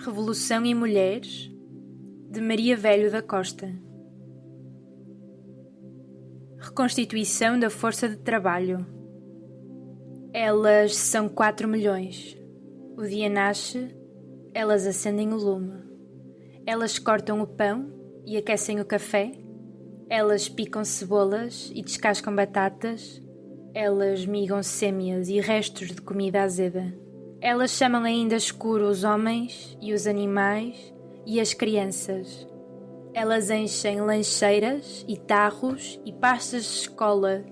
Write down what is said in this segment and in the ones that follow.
Revolução e Mulheres, de Maria Velho da Costa. Reconstituição da força de trabalho. Elas são 4 milhões. O dia nasce, elas acendem o lume. Elas cortam o pão e aquecem o café. Elas picam cebolas e descascam batatas. Elas migam sêmias e restos de comida azeda. Elas chamam ainda escuro os homens e os animais e as crianças. Elas enchem lancheiras e tarros e pastas de escola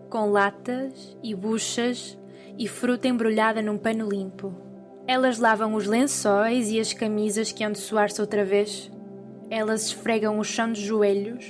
com latas e buchas e fruta embrulhada num pano limpo. Elas lavam os lençóis e as camisas que hão de suar-se outra vez. Elas esfregam o chão de joelhos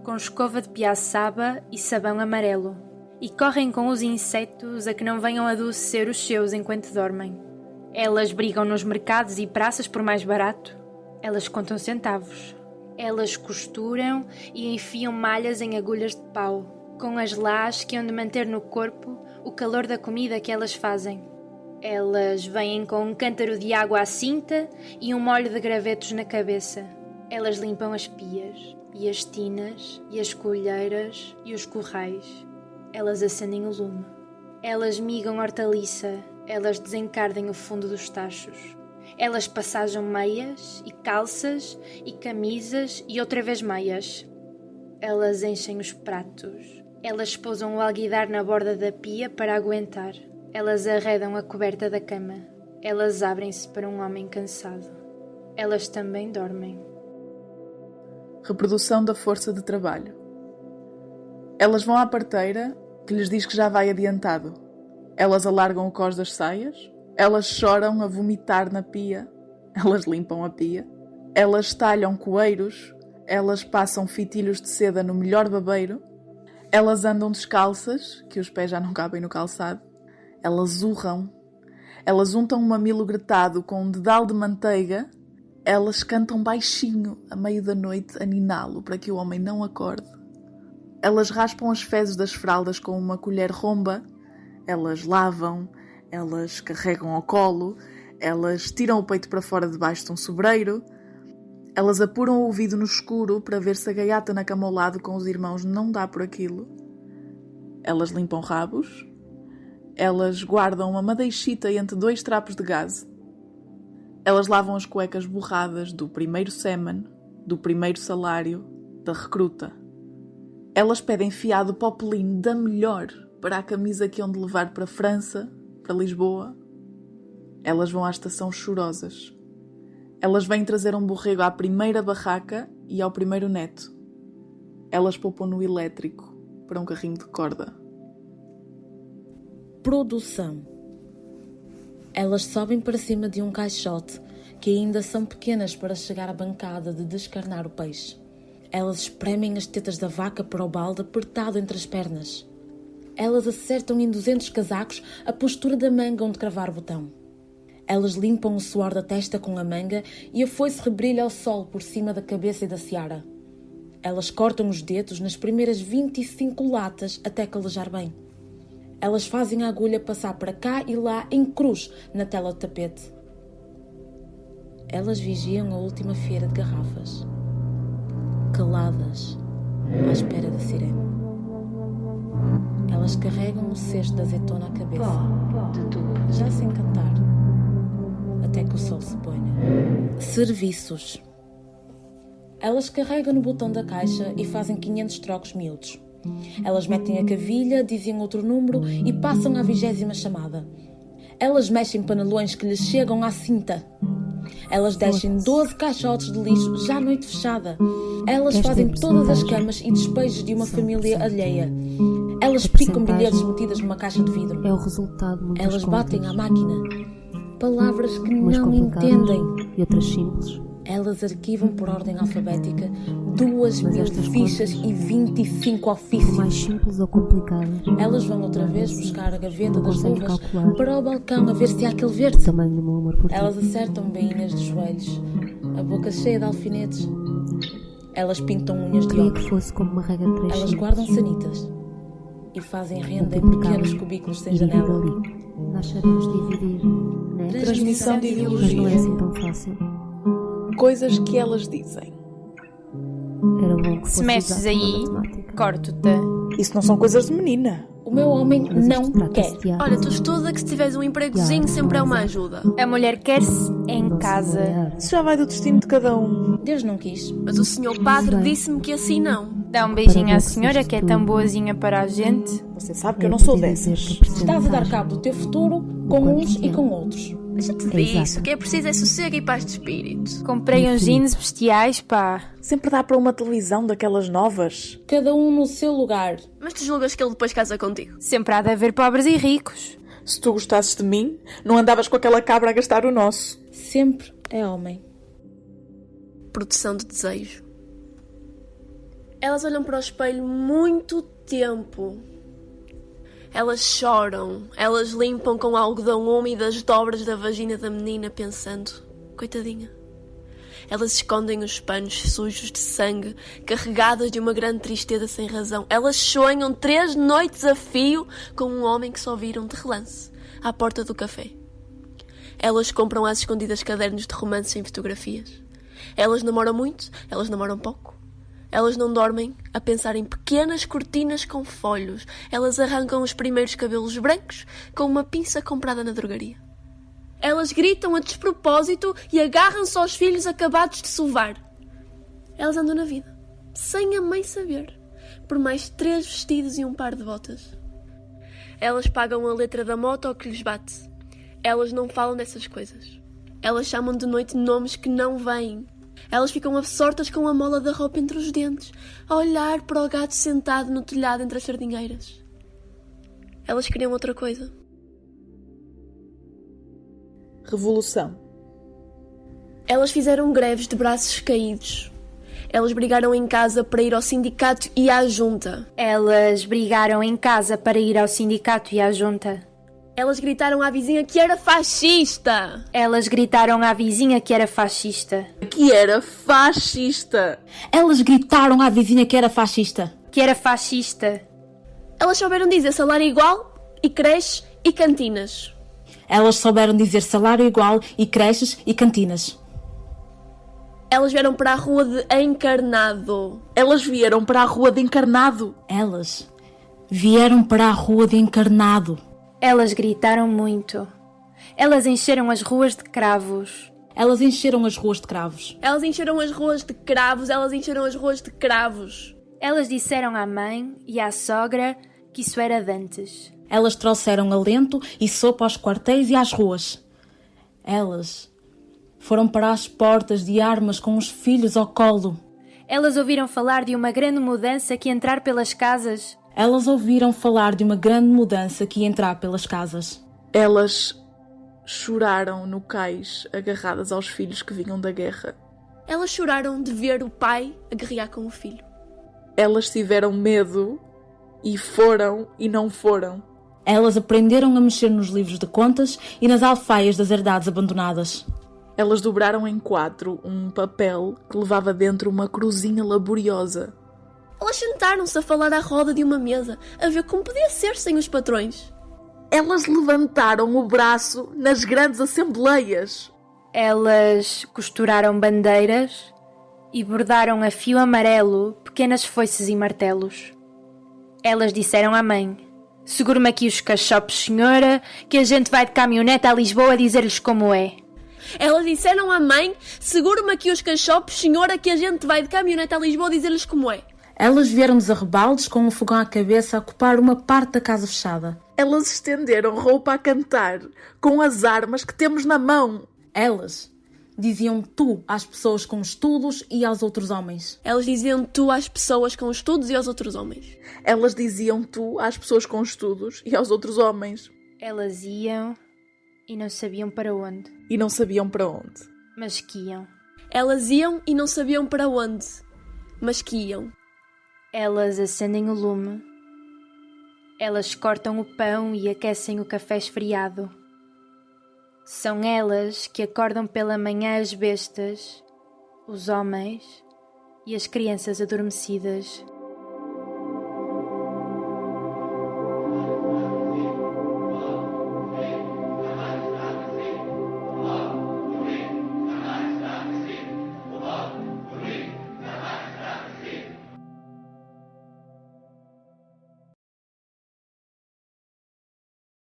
com escova de piaçaba e sabão amarelo e correm com os insetos a que não venham adoecer os seus enquanto dormem. Elas brigam nos mercados e praças por mais barato. Elas contam centavos. Elas costuram e enfiam malhas em agulhas de pau, com as lãs que hão de manter no corpo o calor da comida que elas fazem. Elas vêm com um cântaro de água à cinta e um molho de gravetos na cabeça. Elas limpam as pias, e as tinas, e as colheiras, e os currais. Elas acendem o lume. Elas migam hortaliça. Elas desencardem o fundo dos tachos. Elas passajam meias e calças e camisas e outra vez meias. Elas enchem os pratos. Elas pousam o alguidar na borda da pia para aguentar. Elas arredam a coberta da cama. Elas abrem-se para um homem cansado. Elas também dormem. Reprodução da força de trabalho. Elas vão à parteira, que lhes diz que já vai adiantado. Elas alargam o cós das saias. Elas choram a vomitar na pia. Elas limpam a pia. Elas talham coeiros. Elas passam fitilhos de seda no melhor babeiro. Elas andam descalças, que os pés já não cabem no calçado. Elas urram. Elas untam um mamilo gretado com um dedal de manteiga. Elas cantam baixinho, a meio da noite, a niná-lo, para que o homem não acorde. Elas raspam as fezes das fraldas com uma colher romba. Elas lavam. Elas carregam ao colo. Elas tiram o peito para fora debaixo de um sobreiro. Elas apuram o ouvido no escuro para ver se a gaiata na cama ao lado com os irmãos não dá por aquilo. Elas limpam rabos. Elas guardam uma madeixita entre 2 trapos de gaze. Elas lavam as cuecas borradas do primeiro sêmen, do primeiro salário, da recruta. Elas pedem fiado popelinho da melhor para a camisa que hão de levar para a França, para Lisboa. Elas vão à estação chorosas. Elas vêm trazer um borrego à primeira barraca e ao primeiro neto. Elas poupam no elétrico para um carrinho de corda. Produção. Elas sobem para cima de um caixote que ainda são pequenas para chegar à bancada de descarnar o peixe. Elas espremem as tetas da vaca para o balde apertado entre as pernas. Elas acertam em 200 casacos a postura da manga onde cravar o botão. Elas limpam o suor da testa com a manga e a foice rebrilha ao sol por cima da cabeça e da seara. Elas cortam os dedos nas primeiras 25 latas até calejar bem. Elas fazem a agulha passar para cá e lá em cruz na tela de tapete. Elas vigiam a última feira de garrafas, caladas, à espera da sirene. Elas carregam o cesto de azeitona à cabeça, já sem cantar, até que o sol se ponha. Serviços. Elas carregam no botão da caixa e fazem 500 trocos miúdos. Elas metem a cavilha, dizem outro número e passam à 20ª chamada. Elas mexem panelões que lhes chegam à cinta. Elas deixam 12 caixotes de lixo já à noite fechada. Elas fazem todas as camas e despejos de uma família alheia. Elas picam bilhetes metidas numa caixa de vidro. É o resultado de muitas Elas batem contas. à máquina. Palavras que Umas não complicadas entendem. E outras simples. Elas arquivam por ordem alfabética 2.000 Mas estas fichas contas, e 25 Por ofícios. mais simples ou complicadas, Elas vão outra vez buscar a gaveta não das conseguem luvas calcular para o balcão a ver se há aquele o verde. tamanho do meu amor por ti. Elas acertam bainhas dos joelhos, a boca cheia de alfinetes. Elas pintam unhas de Queria ouro. que fosse como uma regra de 3 Elas simples. guardam sanitas e fazem renda em Multiplicar pequenos cubículos sem e dividir janela. ali. Nós sabemos dividir, né? Transmissão de Mas não é ideologia. assim tão fácil. Coisas que elas dizem. Era bom que Se fosse mexes exato aí, na matemática. corto-te. Isso não são coisas de menina. O meu homem Mas isto não trata-se quer. de arte. Olha, tu estuda que se tiveres um empregozinho sempre é uma ajuda. A mulher quer-se em Não se casa. vale a arte. Isso já vai do destino de cada um. Deus não quis. Mas o senhor padre Bem. disse-me que assim não. Dá um beijinho à Parabéns, senhora que é tão boazinha para a gente. Você sabe que Eu eu não sou podia dizer dessas. que a Estás a dar percentagem- cabo do teu futuro com Enquanto uns que e eu. com outros. Deixa-te Exato. disso, o que é preciso é sossego e paz de espírito. Comprei uns jeans bestiais, pá. Sempre dá para uma televisão daquelas novas. Cada um no seu lugar. Mas tu julgas que ele depois casa contigo? Sempre há de haver pobres e ricos. Se tu gostasses de mim, não andavas com aquela cabra a gastar o nosso. Sempre é homem. Produção de desejo. Elas olham para o espelho muito tempo. Elas choram, elas limpam com algodão úmido as dobras da vagina da menina pensando, coitadinha. Elas escondem os panos sujos de sangue, carregadas de uma grande tristeza sem razão. Elas sonham 3 noites a fio com um homem que só viram de relance, à porta do café. Elas compram às escondidas cadernos de romances sem fotografias. Elas namoram muito, elas namoram pouco. Elas não dormem a pensar em pequenas cortinas com folhos. Elas arrancam os primeiros cabelos brancos com uma pinça comprada na drogaria. Elas gritam a despropósito e agarram-se aos filhos acabados de sovar. Elas andam na vida, sem a mãe saber, por mais 3 vestidos e um par de botas. Elas pagam a letra da moto ao que lhes bate. Elas não falam dessas coisas. Elas chamam de noite nomes que não vêm. Elas ficam absortas com a mola da roupa entre os dentes, a olhar para o gato sentado no telhado entre as sardinheiras. Elas queriam outra coisa. Revolução. Elas fizeram greves de braços caídos. Elas brigaram em casa para ir ao sindicato e à junta. Elas brigaram em casa para ir ao sindicato e à junta. Elas gritaram à vizinha que era fascista. Elas gritaram à vizinha que era fascista. Que era fascista. Elas gritaram à vizinha que era fascista. Que era fascista. Elas souberam dizer salário igual e creches e cantinas. Elas souberam dizer salário igual e creches e cantinas. Elas vieram para a rua de Encarnado. Elas vieram para a rua de Encarnado. Elas vieram para a rua de Encarnado. Elas gritaram muito. Elas encheram as ruas de cravos. Elas encheram as ruas de cravos. Elas encheram as ruas de cravos. Elas encheram as ruas de cravos. Elas disseram à mãe e à sogra que isso era de antes. Elas trouxeram alento e sopa aos quartéis e às ruas. Elas foram para as portas de armas com os filhos ao colo. Elas ouviram falar de uma grande mudança que ia entrar pelas casas. Elas ouviram falar de uma grande mudança que ia entrar pelas casas. Elas choraram no cais, agarradas aos filhos que vinham da guerra. Elas choraram de ver o pai a guerrear com o filho. Elas tiveram medo e foram e não foram. Elas aprenderam a mexer nos livros de contas e nas alfaias das herdades abandonadas. Elas dobraram em 4 um papel que levava dentro uma cruzinha laboriosa. Elas sentaram-se a falar à roda de uma mesa, a ver como podia ser sem os patrões. Elas levantaram o braço nas grandes assembleias. Elas costuraram bandeiras e bordaram a fio amarelo pequenas foices e martelos. Elas disseram à mãe: segure-me aqui os cachopos, senhora, que a gente vai de caminhonete a Lisboa dizer-lhes como é. Elas disseram à mãe: segure-me aqui os cachopos, senhora, que a gente vai de caminhonete a Lisboa dizer-lhes como é. Elas vieram dos arrebaldes com um fogão à cabeça a ocupar uma parte da casa fechada. Elas estenderam roupa a cantar com as armas que temos na mão. Elas diziam tu às pessoas com estudos e aos outros homens. Elas diziam tu às pessoas com estudos e aos outros homens. Elas diziam tu às pessoas com estudos e aos outros homens. Elas iam e não sabiam para onde, E não sabiam para onde. mas que iam. Elas iam e não sabiam para onde, mas que iam. Elas acendem o lume. Elas cortam o pão e aquecem o café esfriado. São elas que acordam pela manhã as bestas, os homens e as crianças adormecidas.